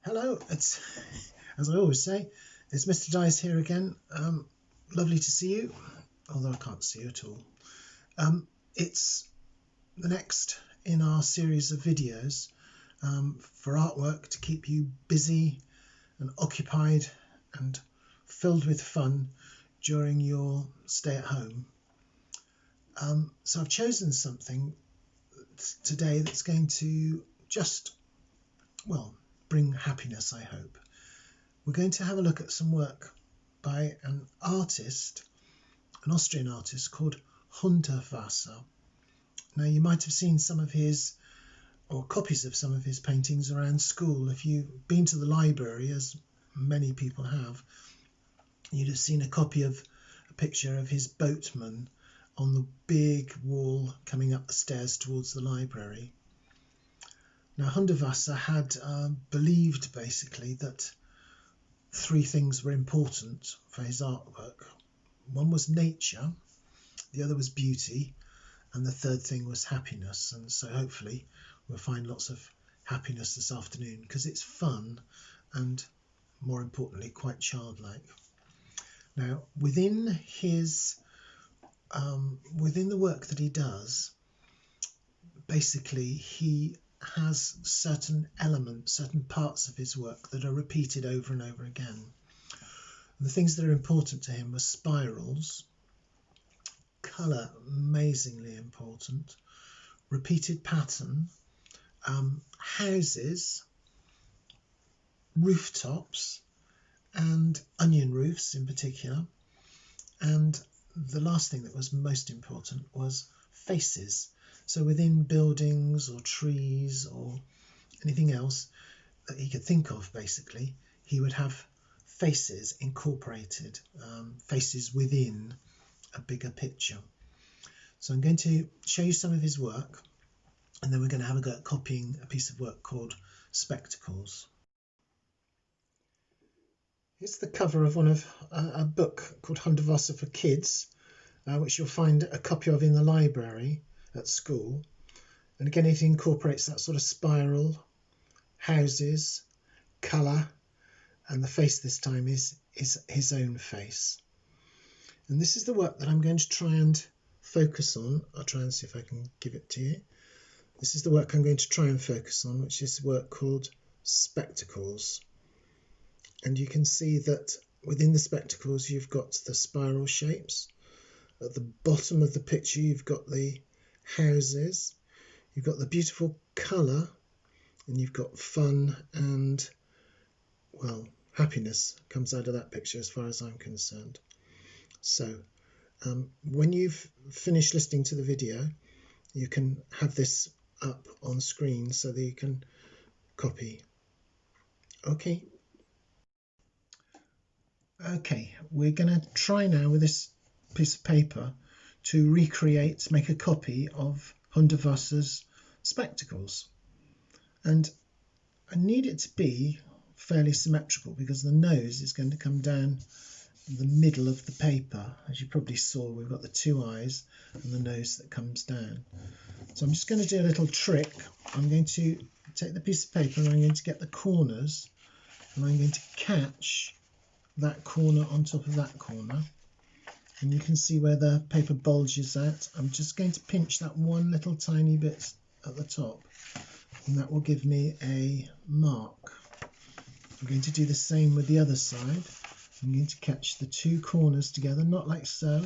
Hello, it's, as I always say, it's Mr. Dice here again. Lovely to see you, although I can't see you at all. It's the next in our series of videos for artwork to keep you busy and occupied and filled with fun during your stay at home. So I've chosen something today that's going to just, well, bring happiness, I hope. We're going to have a look at some work by an artist, an Austrian artist called Hundertwasser. Now, you might have seen some of his, or copies of some of his paintings around school. If you've been to the library, as many people have, you'd have seen a picture of his boatman on the big wall coming up the stairs towards the library. Now, Hundertwasser had believed basically that three things were important for his artwork. One was nature, the other was beauty, and the third thing was happiness. And so hopefully we'll find lots of happiness this afternoon because it's fun and, more importantly, quite childlike. Now, within the work that he does, basically he has certain elements, certain parts of his work that are repeated over and over again. And the things that are important to him were spirals, colour, amazingly important, repeated pattern, houses, rooftops, and onion roofs in particular. And the last thing that was most important was faces. So within buildings or trees or anything else that he could think of, basically, he would have faces incorporated, faces within a bigger picture. So I'm going to show you some of his work, and then we're going to have a go at copying a piece of work called Spectacles. Here's the cover of a book called Hundertwasser for Kids, which you'll find a copy of in the library at school. And again, it incorporates that sort of spiral, houses, colour, and the face this time is his own face. And this is the work that I'm going to try and focus on. I'll try and see if I can give it to you. This is the work I'm going to try and focus on, which is work called Spectacles. And you can see that within the spectacles you've got the spiral shapes. At the bottom of the picture you've got the houses, you've got the beautiful colour, and you've got fun and, well, happiness comes out of that picture as far as I'm concerned. So when you've finished listening to the video, you can have this up on screen so that you can copy. Okay, we're going to try now with this piece of paper to make a copy of Hundertwasser's Spectacles. And I need it to be fairly symmetrical because the nose is going to come down the middle of the paper. As you probably saw, we've got the two eyes and the nose that comes down. So I'm just going to do a little trick. I'm going to take the piece of paper and I'm going to get the corners, and I'm going to catch that corner on top of that corner. And you can see where the paper bulges out. I'm just going to pinch that one little tiny bit at the top, and that will give me a mark. I'm going to do the same with the other side. I'm going to catch the two corners together, not like so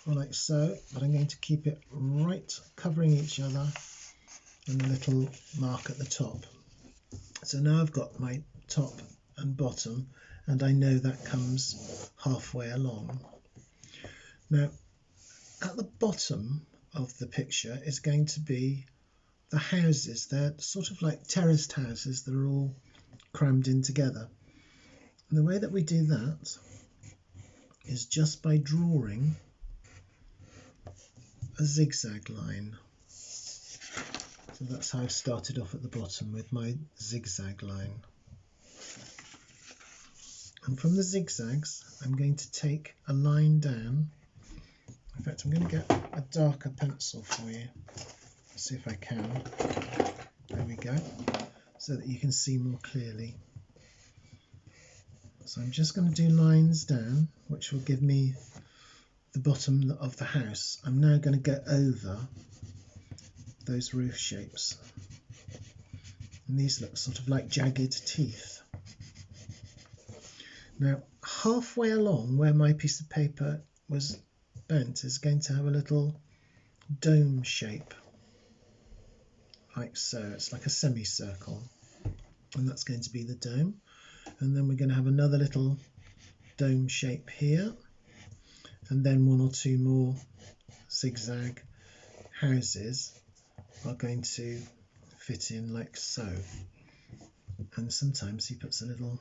or like so, but I'm going to keep it right covering each other and a little mark at the top. So now I've got my top and bottom, and I know that comes halfway along. Now, at the bottom of the picture is going to be the houses. They're sort of like terraced houses that are all crammed in together. And the way that we do that is just by drawing a zigzag line. So that's how I've started off at the bottom, with my zigzag line. And from the zigzags, I'm going to take a line down. In fact, I'm going to get a darker pencil for you. See if I can. There we go. so that you can see more clearly. So I'm just going to do lines down, which will give me the bottom of the house. I'm now going to go over those roof shapes. And these look sort of like jagged teeth. Now, halfway along where my piece of paper was bent is going to have a little dome shape, like so. It's like a semicircle, and that's going to be the dome. And then we're going to have another little dome shape here, and then one or two more zigzag houses are going to fit in like so. And sometimes he puts a little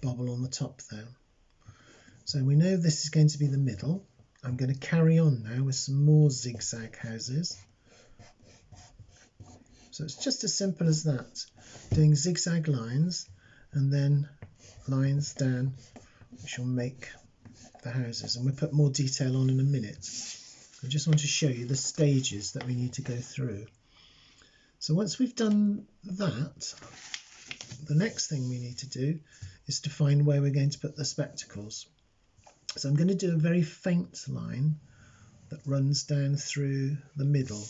bobble on the top there. So we know this is going to be the middle. I'm going to carry on now with some more zigzag houses. So it's just as simple as that, doing zigzag lines and then lines down, which will make the houses, and we'll put more detail on in a minute. I just want to show you the stages that we need to go through. So once we've done that, the next thing we need to do is to find where we're going to put the spectacles. So I'm going to do a very faint line that runs down through the middle.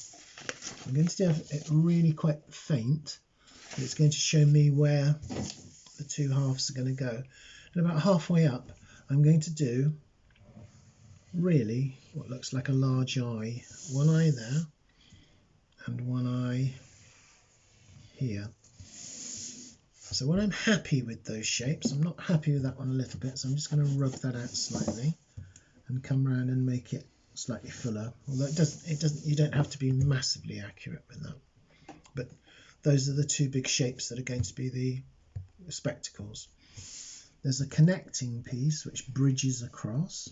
I'm going to do it really quite faint, but it's going to show me where the two halves are going to go. And about halfway up, I'm going to do really what looks like a large eye. One eye there and one eye here. So when I'm happy with those shapes, I'm not happy with that one a little bit, so I'm just going to rub that out slightly and come around and make it slightly fuller. Although it doesn't, you don't have to be massively accurate with that. But those are the two big shapes that are going to be the spectacles. There's a connecting piece which bridges across.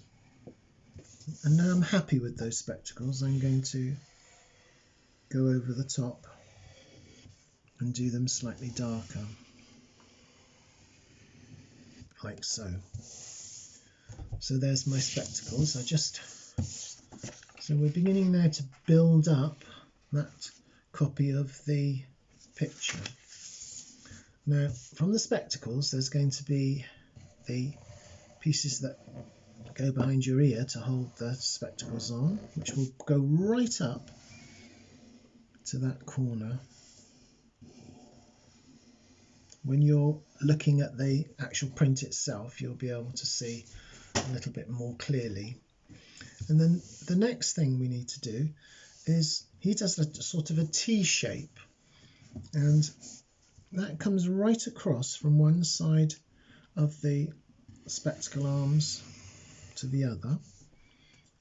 And now I'm happy with those spectacles. I'm going to go over the top and do them slightly darker, like so. So there's my spectacles. So we're beginning now to build up that copy of the picture. Now, from the spectacles, there's going to be the pieces that go behind your ear to hold the spectacles on, which will go right up to that corner. When you're looking at the actual print itself, you'll be able to see a little bit more clearly. And then the next thing we need to do is, he does a sort of a T shape, and that comes right across from one side of the spectacle arms to the other,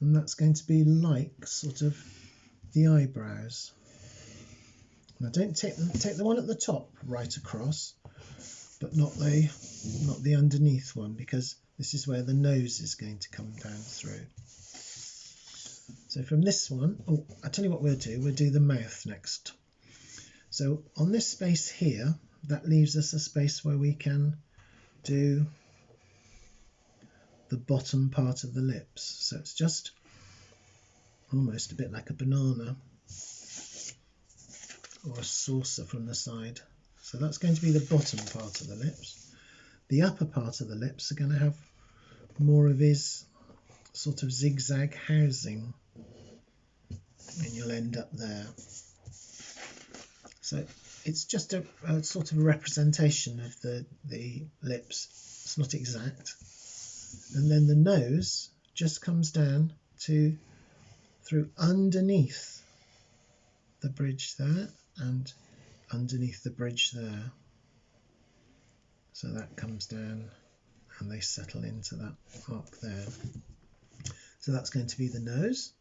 and that's going to be like sort of the eyebrows. Now don't take the one at the top right across, but not the underneath one, because this is where the nose is going to come down through. So from this one, I'll tell you what we'll do the mouth next. So on this space here, that leaves us a space where we can do the bottom part of the lips. So it's just almost a bit like a banana or a saucer from the side. So that's going to be the bottom part of the lips. The upper part of the lips are going to have more of his sort of zigzag housing, and you'll end up there. So it's just a sort of a representation of the lips. It's not exact. And then the nose just comes down through underneath the bridge there and underneath the bridge there. So that comes down and they settle into that arc there. So that's going to be the nose.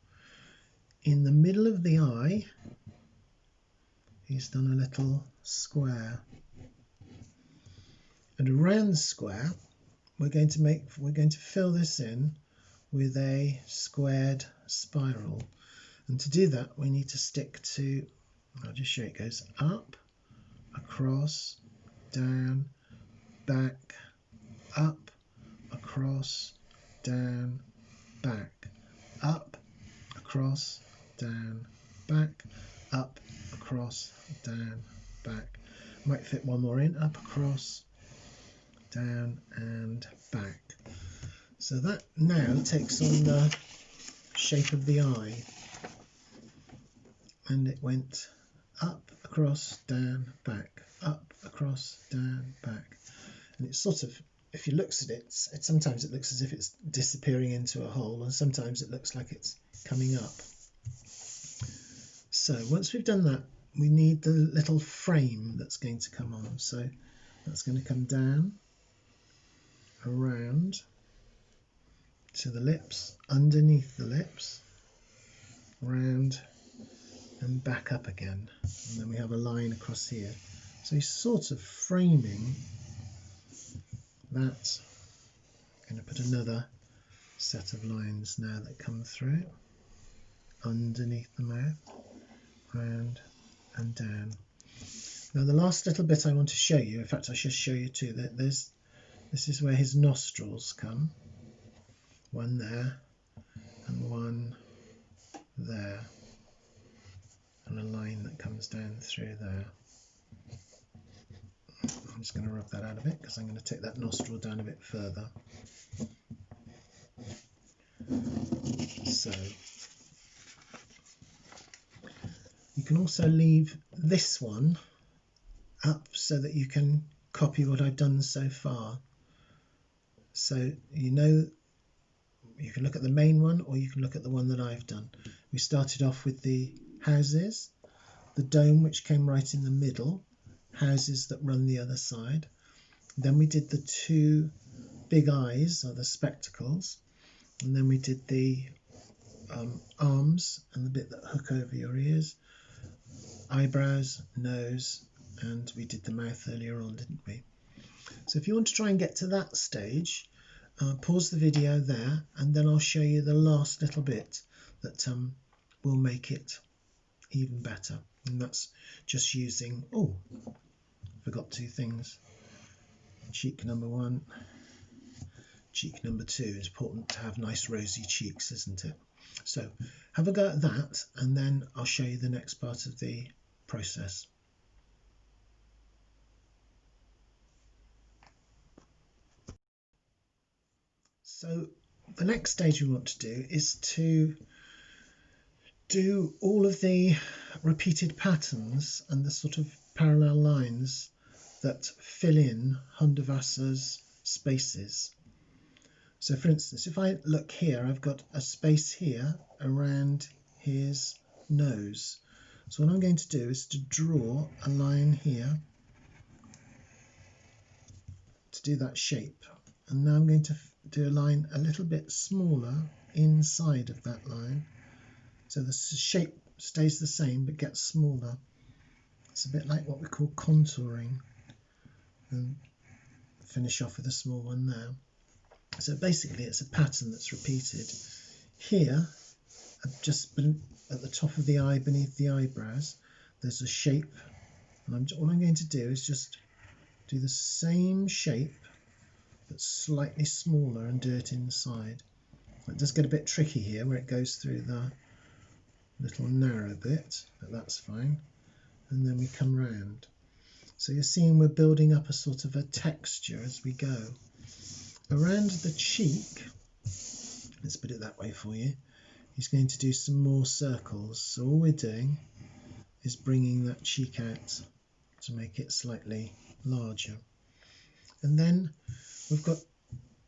In the middle of the eye, he's done a little square. And around the square, we're going to fill this in with a squared spiral. And to do that, we need to stick to, I'll just show you, it goes up, across, down, back, up, across, down, back, up, across, down, back, up, across, down, back. might fit one more in, up, across, down and back. So that now takes on the shape of the eye, and it went up, across, down, back, up, across, down, back. And it's sort of, if you look at it, sometimes it looks as if it's disappearing into a hole, and sometimes it looks like it's coming up. So once we've done that, we need the little frame that's going to come on. So that's going to come down, around to the lips, underneath the lips, round and back up again. And then we have a line across here. So he's sort of framing that. I'm going to put another set of lines now that come through, underneath the mouth, round and down. Now the last little bit I want to show you, in fact I should show you too, that this is where his nostrils come. One there and one there, and a line that comes down through there. I'm just going to rub that out a bit because I'm going to take that nostril down a bit further. So you can also leave this one up so that you can copy what I've done so far. So you know, you can look at the main one or you can look at the one that I've done. We started off with the houses, the dome which came right in the middle, houses that run the other side. Then we did the two big eyes, or the spectacles, and then we did the arms and the bit that hook over your ears, eyebrows, nose, and we did the mouth earlier on, didn't we? So if you want to try and get to that stage, pause the video there, and then I'll show you the last little bit that will make it even better. And that's just using, oh, forgot two things. Cheek number 1, cheek number 2. It's important to have nice rosy cheeks, isn't it? So have a go at that, and then I'll show you the next part of the process. So the next stage we want to do is to do all of the repeated patterns and the sort of parallel lines that fill in Hundertwasser's spaces. So for instance, if I look here, I've got a space here around his nose. So what I'm going to do is to draw a line here to do that shape. And now I'm going to do a line a little bit smaller inside of that line. So the shape stays the same but gets smaller. It's a bit like what we call contouring. And finish off with a small one there. So basically it's a pattern that's repeated. Here, just at the top of the eye, beneath the eyebrows, there's a shape. And all I'm going to do is just do the same shape but slightly smaller and do it inside. It does get a bit tricky here where it goes through the little narrow bit, but that's fine. And then we come round. So you're seeing we're building up a sort of a texture as we go. Around the cheek, let's put it that way for you, he's going to do some more circles. So all we're doing is bringing that cheek out to make it slightly larger. And then we've got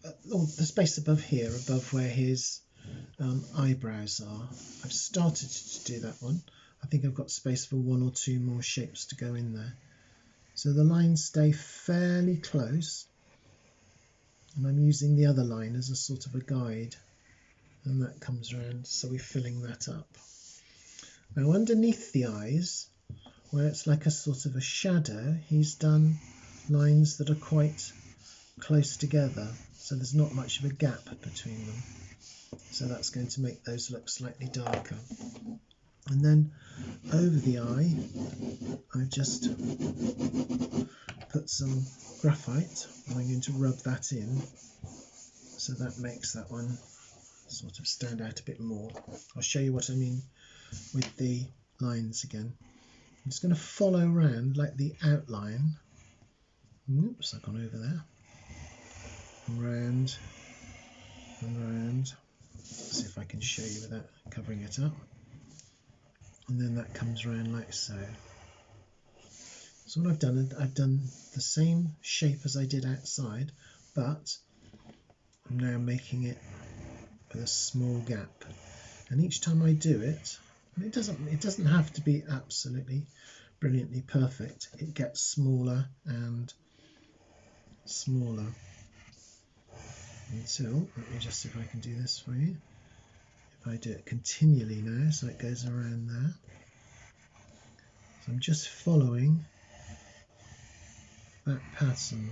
the space above here, above where his eyebrows are. I've started to do that one. I think I've got space for one or two more shapes to go in there. So the lines stay fairly close, and I'm using the other line as a sort of a guide, and that comes around, so we're filling that up. Now underneath the eyes, where it's like a sort of a shadow, he's done lines that are quite close together, so there's not much of a gap between them. So that's going to make those look slightly darker. And then over the eye, I've just put some graphite, and I'm going to rub that in, so that makes that one sort of stand out a bit more. I'll show you what I mean with the lines again. I'm just going to follow around like the outline. Oops, I've gone over there. And round and round. See if I can show you without covering it up. And then that comes around like so. So what I've done the same shape as I did outside, but I'm now making it with a small gap. And each time I do it, and it doesn't have to be absolutely brilliantly perfect. It gets smaller and smaller until, let me just see if I can do this for you. If I do it continually now, so it goes around there. So I'm just following that pattern,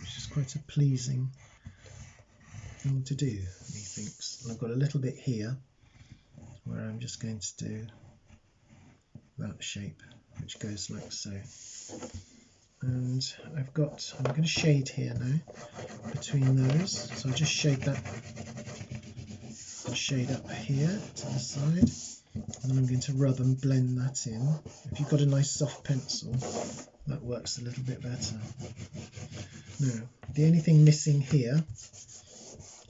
which is quite a pleasing thing to do, methinks. And I've got a little bit here where I'm just going to do that shape, which goes like so. And I'm going to shade here now between those. So I'll just shade that, shade up here to the side, and then I'm going to rub and blend that in. If you've got a nice soft pencil, that works a little bit better. Now, the only thing missing here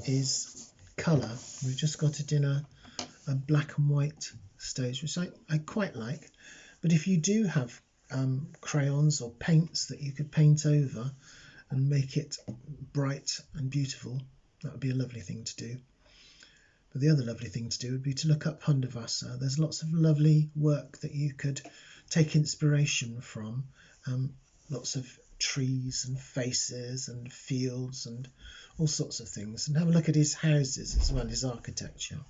is colour. We've just got it in a black and white stage, which I quite like. But if you do have crayons or paints that you could paint over and make it bright and beautiful, that would be a lovely thing to do. But the other lovely thing to do would be to look up Hundertwasser. There's lots of lovely work that you could take inspiration from, lots of trees and faces and fields and all sorts of things, and have a look at his houses as well, his architecture.